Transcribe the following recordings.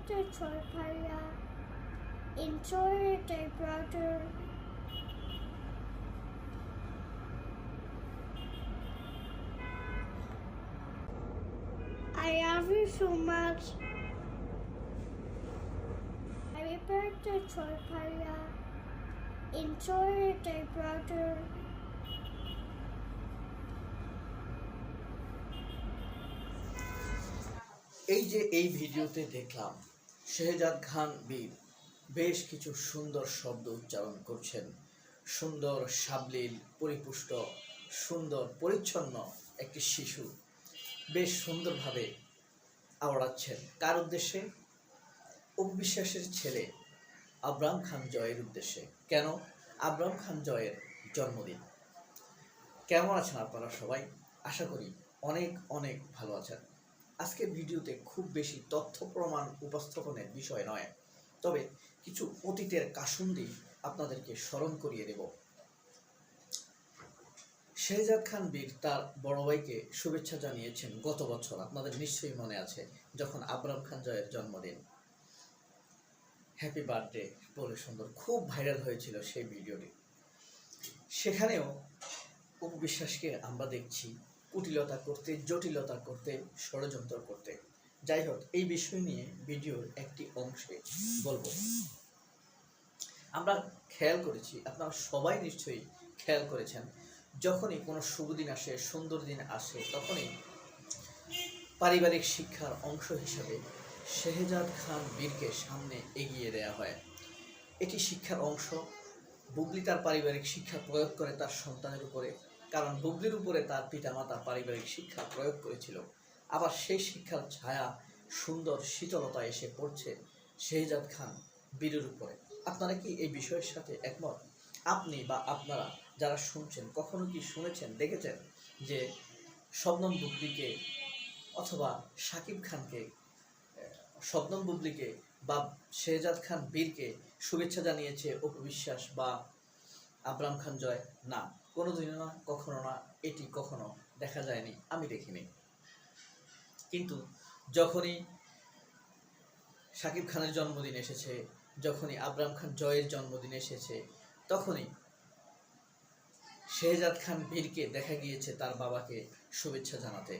Reporter Chorpaya, Interior Typewriter, I love you so much. Reporter Chorpaya, Interior Typewriter. এই ভিডিওতে দেখলাম শেহজাদ খান বীর বেশ কিছু সুন্দর শব্দ উচ্চারণ করছেন। সুন্দর, সাবলীল, পরিপুষ্ট, সুন্দর, পরিচ্ছন্ন একটি শিশু বেশ সুন্দরভাবে আওড়াচ্ছেন। কার উদ্দেশ্যে? অপবিশ্বাসের ছেলে আবরাম খান জয়ের উদ্দেশ্যে। কেন? আবরাম খান জয়ের জন্মদিন। কেমন আছেন আপনারা সবাই? আশা করি অনেক অনেক ভালো আছেন। আজকের ভিডিওতে খুব বেশি তথ্য প্রমাণ উপস্থাপনের বিষয় নয়, তবে কিছু অতীতের কাসুন্দি আপনাদেরকে স্মরণ করিয়ে দেব। শেহজাদ খান বীর তার বড় ভাইকে শুভেচ্ছা জানিয়েছেন গত বছর, আপনাদের নিশ্চয়ই মনে আছে, যখন আবরাম খান জয়ের জন্মদিন। হ্যাপি বার্থডে বলে সুন্দর, খুব ভাইরাল হয়েছিল সেই ভিডিওটি। সেখানেও উপবিশ্বাসকে আমরা দেখছি কুটিলতা করতে, জটিলতা করতে, ষড়যন্ত্র করতে। যাই হোক, এই বিষয় নিয়ে ভিডিওর একটি অংশে বলবো। আমরা খেয়াল করেছি, আপনারা সবাই নিশ্চয়ই খেয়াল করেছেন, যখনই কোনো শুভ দিন আসে, সুন্দর দিন আসে, তখনই পারিবারিক শিক্ষার অংশ হিসাবে শেহজাদ খান বীরকে সামনে এগিয়ে দেওয়া হয়। এটি শিক্ষার অংশ। বুবলি তার পারিবারিক শিক্ষা প্রয়োগ করে তার সন্তানের উপরে, কারণ বুবলির উপরে তার পিতামাতা পারিবারিক শিক্ষা প্রয়োগ করেছিল। আবার সেই শিক্ষার ছায়া, সুন্দর শীতলতা এসে পড়ছে শেহজাদ খান বীরের উপরে। আপনারা কি এই বিষয়ের সাথে একমত? আপনি বা আপনারা যারা শুনছেন, কখনো কি শুনেছেন, দেখেছেন যে শবনম বুবলিকে অথবা শাকিব খানকে, শবনম বুবলিকে বা শেহজাদ খান বীরকে শুভেচ্ছা জানিয়েছে অপবিশ্বাস বা আবরাম খান জয়? না, কোনোদিনও না, কখনো না, এটি কখনো দেখা যায়নি, আমি দেখিনি। কিন্তু যখনই শাকিব খানের জন্মদিন এসেছে, যখনই আবরাম খান জয়ের জন্মদিন এসেছে, তখনই শেহজাদ খান বীরকে দেখা গিয়েছে তার বাবাকে শুভেচ্ছা জানাতে।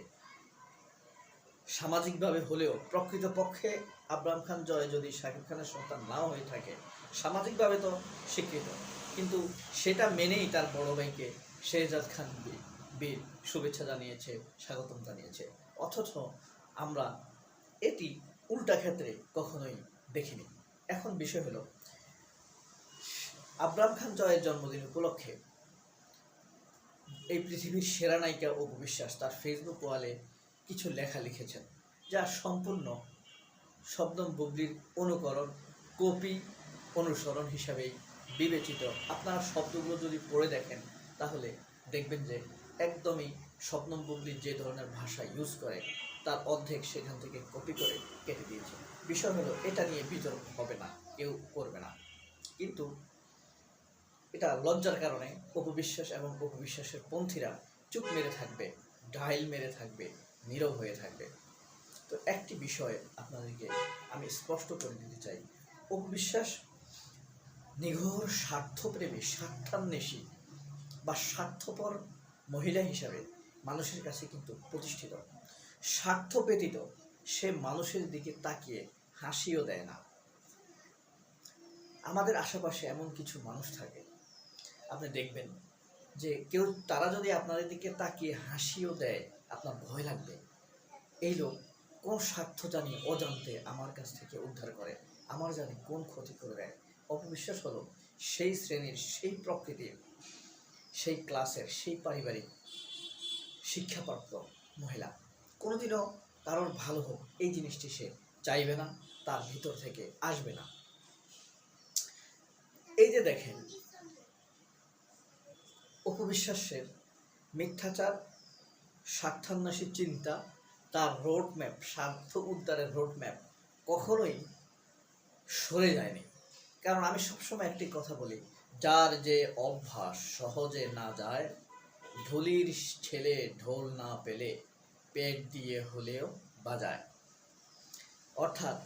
সামাজিকভাবে হলেও, প্রকৃতপক্ষে আবরাম খান জয় যদি শাকিব খানের সন্তান নাও হয়ে থাকে, সামাজিকভাবে তো স্বীকৃত, কিন্তু সেটা মেনেই তার বড় ভাইকে শেহজাদ খান বীর শুভেচ্ছা জানিয়েছে, স্বাগতম জানিয়েছে। অথচ আমরা এটি উল্টা ক্ষেত্রে কখনোই দেখিনি। এখন বিষয় হলো, আবরাম খান জয়ের জন্মদিন উপলক্ষে এই পৃথিবীর সেরা নায়িকা অপবিশ্বাস তার ফেসবুক ওয়ালে কিছু লেখা লিখেছেন, যা সম্পূর্ণ শবনম বুবলির অনুকরণ, কপি, অনুসরণ হিসাবেই বিবেচিত। আপনারা শব্দগুলো যদি পড়ে দেখেন, তাহলে দেখবেন যে একদমই শবনম বুবলির যে ধরনের ভাষা ইউজ করে, তার অর্ধেক সেখান থেকে কপি করে কেটে দিয়েছে। বিষয় হলো, এটা নিয়ে বিতর্ক হবে না, কেউ করবে না, কিন্তু এটা লজ্জার কারণে অপবিশ্বাস এবং অপবিশ্বাসের পন্থীরা চুপ মেরে থাকবে, ঢাইল মেরে থাকবে, নীরব হয়ে থাকবে। তো একটি বিষয় আপনাদেরকে আমি স্পষ্ট করে দিতে চাই, অপবিশ্বাস নিঘোর স্বার্থপ্রেমী, স্বার্থান্বেষী বা স্বার্থপর মহিলা হিসাবে মানুষের কাছে কিন্তু প্রতিষ্ঠিত। স্বার্থ ব্যতীত সে মানুষের দিকে তাকিয়ে হাসিও দেয় না। আমাদের আশেপাশে এমন কিছু মানুষ থাকে, আপনি দেখবেন যে তারা যদি আপনাদের দিকে তাকিয়ে হাসিও দেয়, আপনার ভয় লাগবে, এই লোক কোন স্বার্থ জানি অজান্তে আমার কাছ থেকে উদ্ধার করে, আমার জানি কোন ক্ষতি করে দেয়। অপবিশ্বাস হলো সেই শ্রেণীর, সেই প্রকৃতির, সেই ক্লাসের, সেই পারিবারিক শিক্ষাপ্রাপ্ত মহিলা। কোনোদিনও কারোর ভালো হোক এই জিনিসটি সে চাইবে না, তার ভিতর থেকে আসবে না। এই যে দেখেন, অপবিশ্বাসের মিথ্যাচার, স্বার্থান্বেষী চিন্তা, তার রোডম্যাপ, স্বার্থ উদ্ধারের রোডম্যাপ কখনোই সরে যায়নি। কারণ আমি সবসময় একটি কথা বলি, যার যে অভ্যাস সহজে না যায়, ঢুলির ছেলে ঢোল না পেলে পেট দিয়ে হলেও বাজায়। অর্থাৎ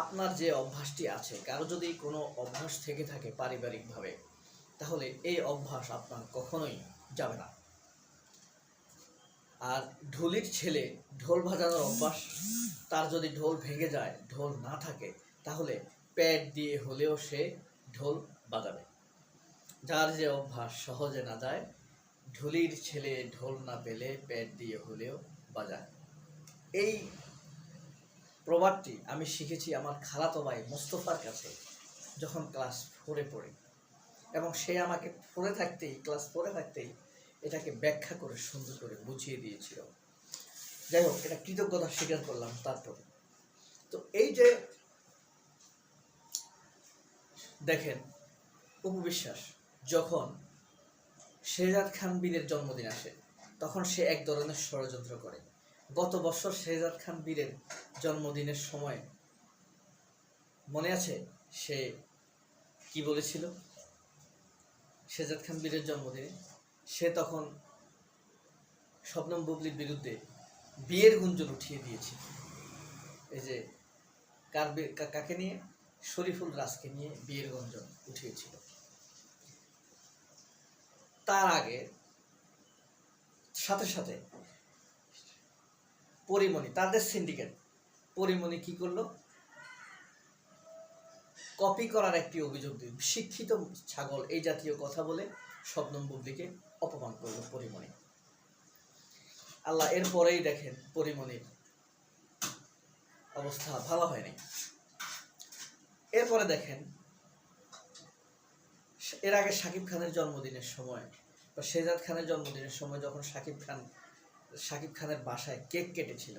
আপনার যে অভ্যাসটি আছে, কারো যদি কোনো অভ্যাস থেকে থাকে পারিবারিকভাবে, তাহলে এই অভ্যাস আপনার কখনোই যাবে না। আর ঢুলির ছেলে ঢোল বাজানোর অভ্যাস, তার যদি ঢোল ভেঙে যায়, ঢোল না থাকে, তাহলে পেট দিয়ে হলেও সে ঢোল বাজাবে। যার যে অভ্যাস সহজে না যায়, ঢুলির ছেলে ঢোল না পেলে পেট দিয়ে হলেও বাজায়। এই প্রবাদটি আমি শিখেছি আমার খালাতো ভাই মোস্তফার কাছে যখন ক্লাস 4-এ পড়ি, এবং সে আমাকে ক্লাস 4-এ থাকতেই এটাকে ব্যাখ্যা করে সুন্দর করে বুঝিয়ে দিয়েছিল। যাই হোক, এটা কৃতজ্ঞতা স্বীকার করলাম তারপরে। তো এই যে দেখেন, অপু বিশ্বাস যখন শেহজাদ খান বীরের জন্মদিন আসে, তখন সে এক ধরনের ষড়যন্ত্র করে। গত বছর শেহজাদ খান বীরের জন্মদিনের সময় মনে আছে সে কি বলেছিল? শেহজাদ খান বীরের জন্মদিনে সে তখন শবনম বুবলির বিরুদ্ধে বিয়ের গুঞ্জন উঠিয়ে দিয়েছে। এই যে কাকে নিয়ে? শরীফুল রাজকে নিয়ে বিয়ের গুঞ্জন উঠিয়েছিল। তার আগে সাথে সাথে পরিমণি, তাদের সিন্ডিকেট পরিমণি কি করলো? কপি করার একটি অভিযোগ দিয়ে শিক্ষিত ছাগল এই জাতীয় কথা বলে শবনম বুবলিকে অপমান করলো পরিমণি। আল্লাহ, এরপরেই দেখেন পরিমণির অবস্থা ভালো হয়নি। এরপরে দেখেন, এর আগে শাকিব খানের জন্মদিনের সময় বা শেহজাদ খানের জন্মদিনের সময় যখন শাকিব খানের বাসায় কেক কেটেছিল,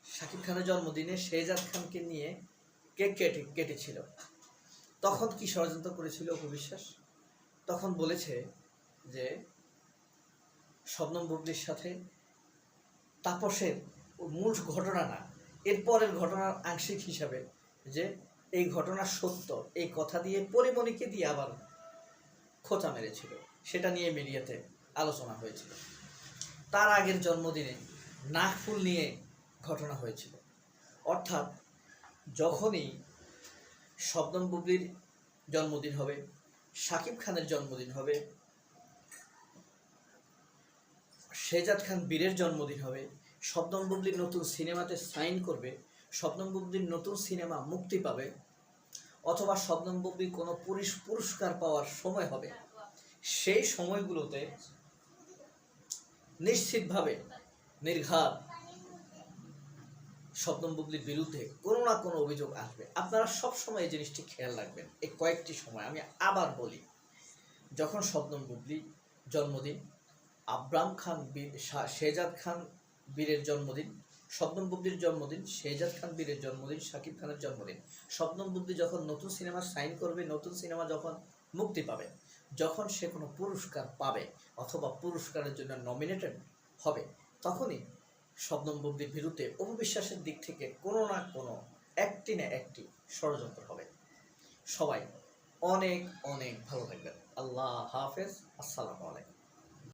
শাকিব খানের জন্মদিনে শেহজাদ খানকে নিয়ে কেক কেটেছিল, তখন কি ষড়যন্ত্র করেছিল অপু বিশ্বাস? তখন বলেছে যে শবনম বুবলির সাথে তাপসের মূল ঘটনা না, এরপরের ঘটনার আংশিক হিসাবে যে এই ঘটনা সত্য, এই কথা দিয়ে পরিমণিকে দিয়ে আবার খোঁচা মেরেছিল। সেটা নিয়ে মিডিয়াতে আলোচনা হয়েছিল। তার আগের জন্মদিনে নাকফুল নিয়ে ঘটনা হয়েছিল। অর্থাৎ যখনই শবনম বুবলির জন্মদিন হবে, শাকিব খানের জন্মদিন হবে, শেহজাদ খান বীরের জন্মদিন হবে, শবনম বুবলির নতুন সিনেমাতে সাইন করবে, শবনম বুবলির নতুন সিনেমা মুক্তি পাবে, অথবা শবনম বুবলির কোনো পুরস্কার পাওয়ার সময় হবে, সেই সময়গুলোতে নিশ্চিতভাবে নির্ঘাত শবনম বুবলির বিরুদ্ধে কোনো না কোনো অভিযোগ আসবে। আপনারা সবসময় এই জিনিসটি খেয়াল রাখবেন। এই কয়েকটি সময় আমি আবার বলি, যখন শবনম বুবলি জন্মদিন, আব্রাম খান শেহজাদ খান বীরের জন্মদিন, শবনম বুবলির জন্মদিন, শেহজাদ খান বীরের জন্মদিন, শাকিব খানের জন্মদিন, শবনম বুবলি যখন নতুন সিনেমা সাইন করবে, নতুন সিনেমা যখন মুক্তি পাবে, যখন সে কোনো পুরস্কার পাবে অথবা পুরস্কারের জন্য নমিনেটেড হবে, তখনই শবনম বুবলির বিরুদ্ধে অপু বিশ্বাসের দিক থেকে কোনো না কোনো একটি না একটি ষড়যন্ত্র হবে। সবাই অনেক অনেক ভালো থাকবেন। আল্লাহ হাফেজ। আসসালামু আলাইকুম।